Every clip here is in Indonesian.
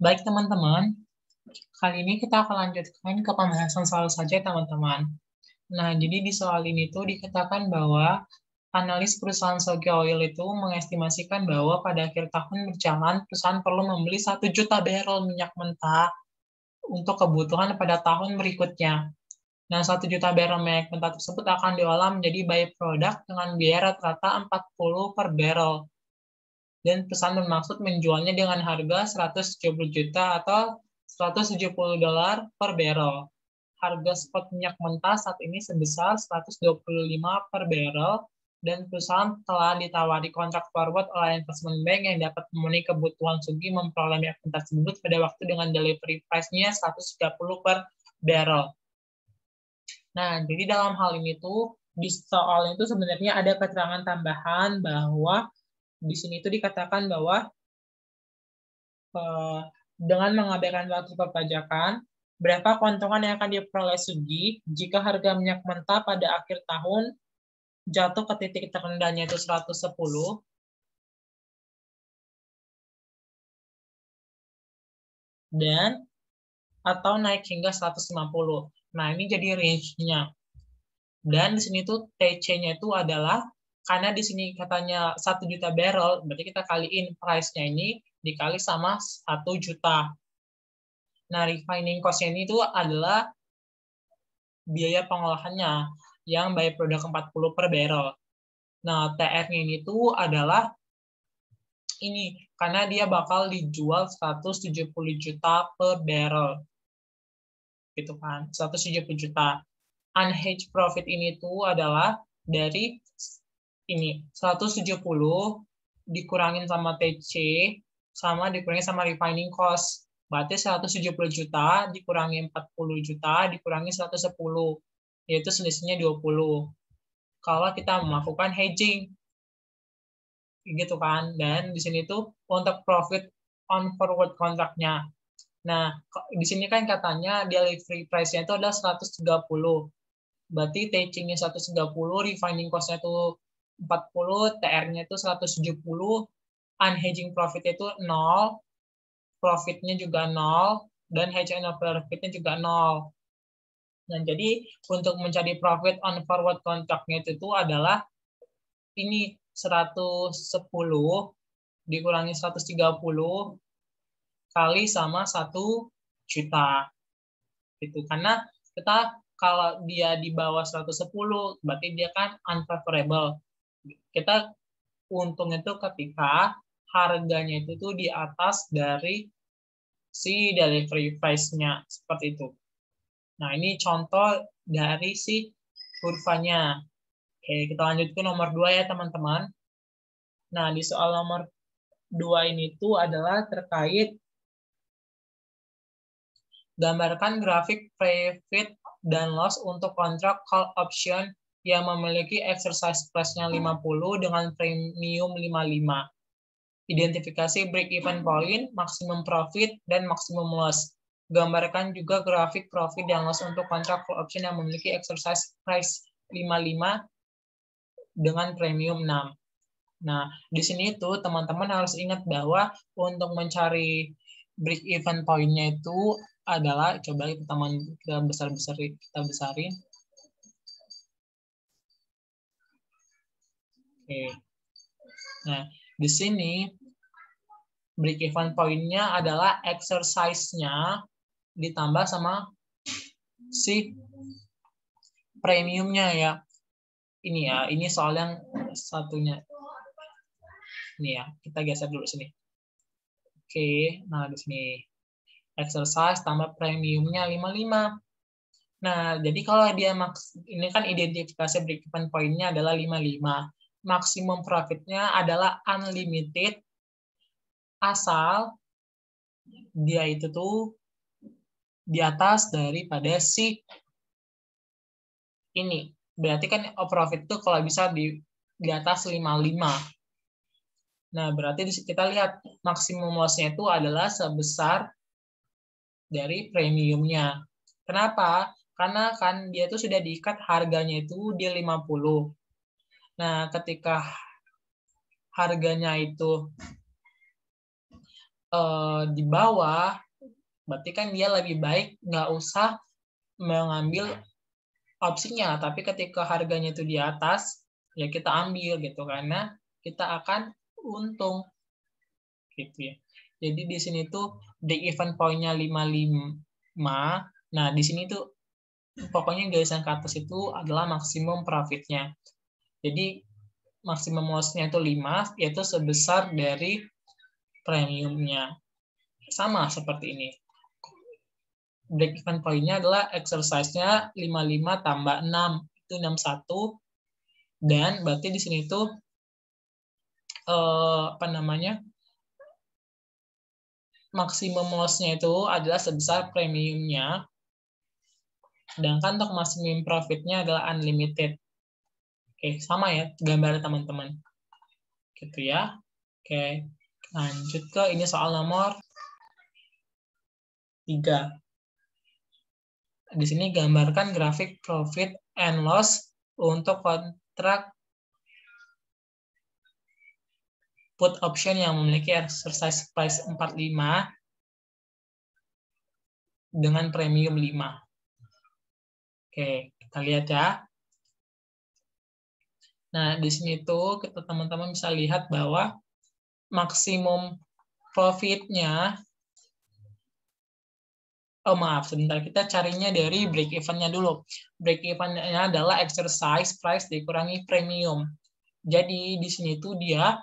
Baik teman-teman, kali ini kita akan lanjutkan ke pembahasan soal saja teman-teman. Nah, jadi di soal ini tuh dikatakan bahwa analis perusahaan Sogi Oil itu mengestimasikan bahwa pada akhir tahun berjalan, perusahaan perlu membeli 1 juta barrel minyak mentah untuk kebutuhan pada tahun berikutnya. Nah, 1 juta barrel minyak mentah tersebut akan diolah menjadi byproduct dengan biaya rata-rata 40 per barrel. Dan perusahaan bermaksud menjualnya dengan harga 170 juta atau 170 dolar per barrel. Harga spot minyak mentah saat ini sebesar 125 per barrel dan perusahaan telah ditawari kontrak forward oleh investment bank yang dapat memenuhi kebutuhan Sugi memperoleh minyak mentah tersebut pada waktu dengan delivery price-nya 130 per barrel. Nah, jadi dalam hal ini tuh di soal itu sebenarnya ada keterangan tambahan bahwa di sini tuh dikatakan bahwa dengan mengabaikan waktu perpajakan, berapa keuntungan yang akan diperoleh Sugi jika harga minyak mentah pada akhir tahun jatuh ke titik terendahnya itu 110 dan atau naik hingga 150. Nah, ini jadi range-nya. Dan di sini tuh TC-nya itu adalah karena di sini katanya 1 juta barrel, berarti kita kaliin price-nya ini dikali sama 1 juta. Nah, refining cost-nya ini tuh adalah biaya pengolahannya yang by product 40 per barrel. Nah, TR-nya ini tuh adalah ini karena dia bakal dijual 170 juta per barrel. Gitu kan, 170 juta. Unhedged profit ini tuh adalah dari ini 170 dikurangin sama TC sama dikurangin sama refining cost. Berarti 170 juta dikurangi 40 juta dikurangi 110, yaitu selisihnya 20. Kalau kita melakukan hedging, gitu kan. Dan di sini tuh untuk profit on forward kontraknya. Nah, di sini kan katanya delivery price-nya itu adalah 130. Berarti TC-nya 130, refining cost-nya itu 40, TR-nya itu 170, unhedging profit itu 0, profit-nya juga 0, dan hedge and profit-nya juga 0. Nah, jadi untuk mencari profit on forward contract-nya itu adalah ini 110 dikurangi 130 kali sama 1 juta. Gitu. Karena kita kalau dia di bawah 110 berarti dia kan unfavorable. Kita untung itu ketika harganya itu tuh di atas dari si delivery price-nya seperti itu. Nah, ini contoh dari si kurvanya. Oke, kita lanjut ke nomor 2 ya, teman-teman. Nah, di soal nomor 2 ini tuh adalah terkait gambarkan grafik profit dan loss untuk kontrak call option yang memiliki exercise price-nya 50 dengan premium 55. Identifikasi break-even point, maksimum profit, dan maksimum loss. Gambarkan juga grafik profit dan loss untuk kontrak call option yang memiliki exercise price 55 dengan premium 6. Nah, di sini tuh teman-teman harus ingat bahwa untuk mencari break-even point-nya itu adalah, coba kita besarin. Oke. Nah, di sini break-even point-nya adalah exercise-nya ditambah sama si premiumnya ya. Ini ya, ini soal yang satunya. Ini ya, kita geser dulu sini. Oke, nah di sini exercise tambah premiumnya 55. Nah, jadi kalau dia ini kan identifikasi break-even point-nya adalah 55. Maksimum profit-nya adalah unlimited asal dia itu tuh di atas daripada si ini. Berarti kan profit tuh kalau bisa di atas 55. Nah, berarti kita lihat maksimum loss-nya itu adalah sebesar dari premiumnya. Kenapa? Karena kan dia tuh sudah diikat harganya itu di 50. Nah, ketika harganya itu di bawah, berarti kan dia lebih baik nggak usah mengambil opsinya, tapi ketika harganya itu di atas, ya kita ambil gitu, karena kita akan untung gitu ya. Jadi di sini tuh break even point-nya 55. Nah, di sini tuh pokoknya garisan ke atas itu adalah maksimum profit-nya. Jadi maksimum loss-nya itu 5, yaitu sebesar dari premiumnya. Sama seperti ini. Break even point-nya adalah exercise-nya 55 tambah 6, itu 61. Dan berarti di sini tuh maksimum loss-nya itu adalah sebesar premiumnya. Sedangkan untuk maksimum profit-nya adalah unlimited. Oke, sama ya gambar teman-teman. Gitu ya. Oke, lanjut ke ini soal nomor 3. Di sini gambarkan grafik profit and loss untuk kontrak put option yang memiliki exercise price 45 dengan premium 5. Oke, kita lihat ya. Nah, di sini tuh kita teman-teman bisa lihat bahwa maksimum profit-nya, maaf, sebentar, kita carinya dari break even-nya dulu. Break even-nya adalah exercise price dikurangi premium. Jadi di sini tuh dia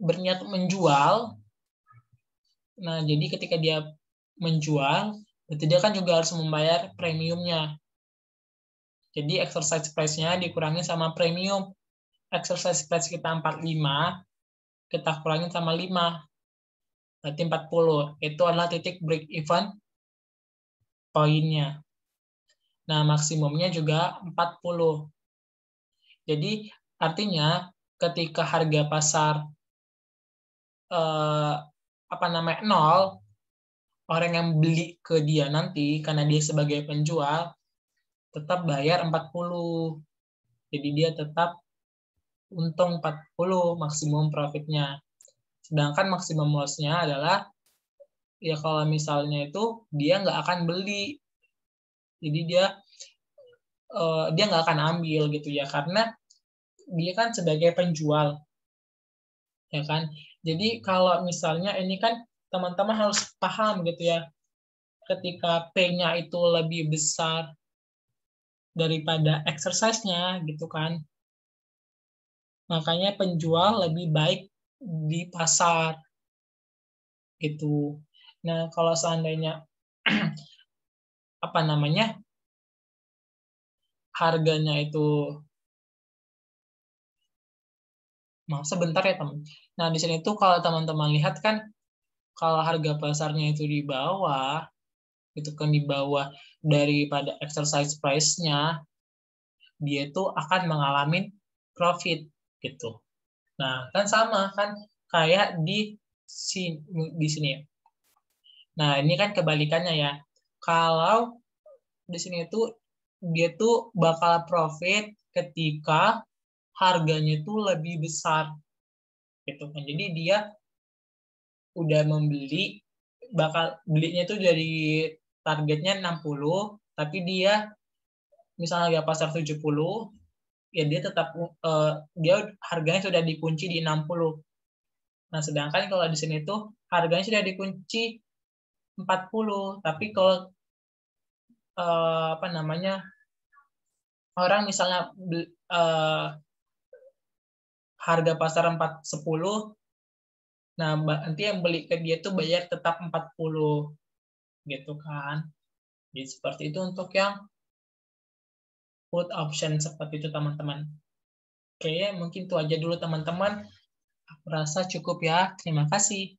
berniat menjual. Nah, jadi ketika dia menjual, berarti dia kan juga harus membayar premiumnya. Jadi exercise price-nya dikurangi sama premium. Exercise price kita 45, kita kurangin sama 5. Berarti 40. Itu adalah titik break even poinnya. Nah, maksimumnya juga 40. Jadi artinya ketika harga pasar 0, orang yang beli ke dia nanti karena dia sebagai penjual tetap bayar 40. Jadi dia tetap untung 40 maksimum profitnya. Sedangkan maksimum loss-nya adalah ya kalau misalnya itu dia nggak akan beli. Jadi dia nggak akan ambil gitu ya, karena dia kan sebagai penjual. Ya kan? Jadi kalau misalnya ini kan teman-teman harus paham gitu ya. Ketika P-nya itu lebih besar daripada exercise-nya gitu kan. Makanya penjual lebih baik di pasar gitu. Nah, kalau seandainya harganya itu sebentar ya teman. Nah, di sini tuh kalau teman-teman lihat kan kalau harga pasarnya itu di bawah, itu kan di bawah daripada exercise price-nya, dia itu akan mengalami profit gitu. Nah, kan sama kan kayak di sini. Nah, ini kan kebalikannya ya. Kalau di sini itu dia tuh bakal profit ketika harganya itu lebih besar gitu kan. Jadi dia udah membeli, bakal belinya itu dari targetnya 60, tapi dia misalnya harga pasar 70, ya dia tetap dia harganya sudah dikunci di 60. Nah, sedangkan kalau di sini tuh harganya sudah dikunci 40, tapi kalau orang misalnya harga pasar 410, nah nanti yang beli ke dia tuh bayar tetap 40 gitu kan. Jadi seperti itu untuk yang put option seperti itu teman-teman. Oke, mungkin itu aja dulu teman-teman. Aku rasa cukup ya. Terima kasih.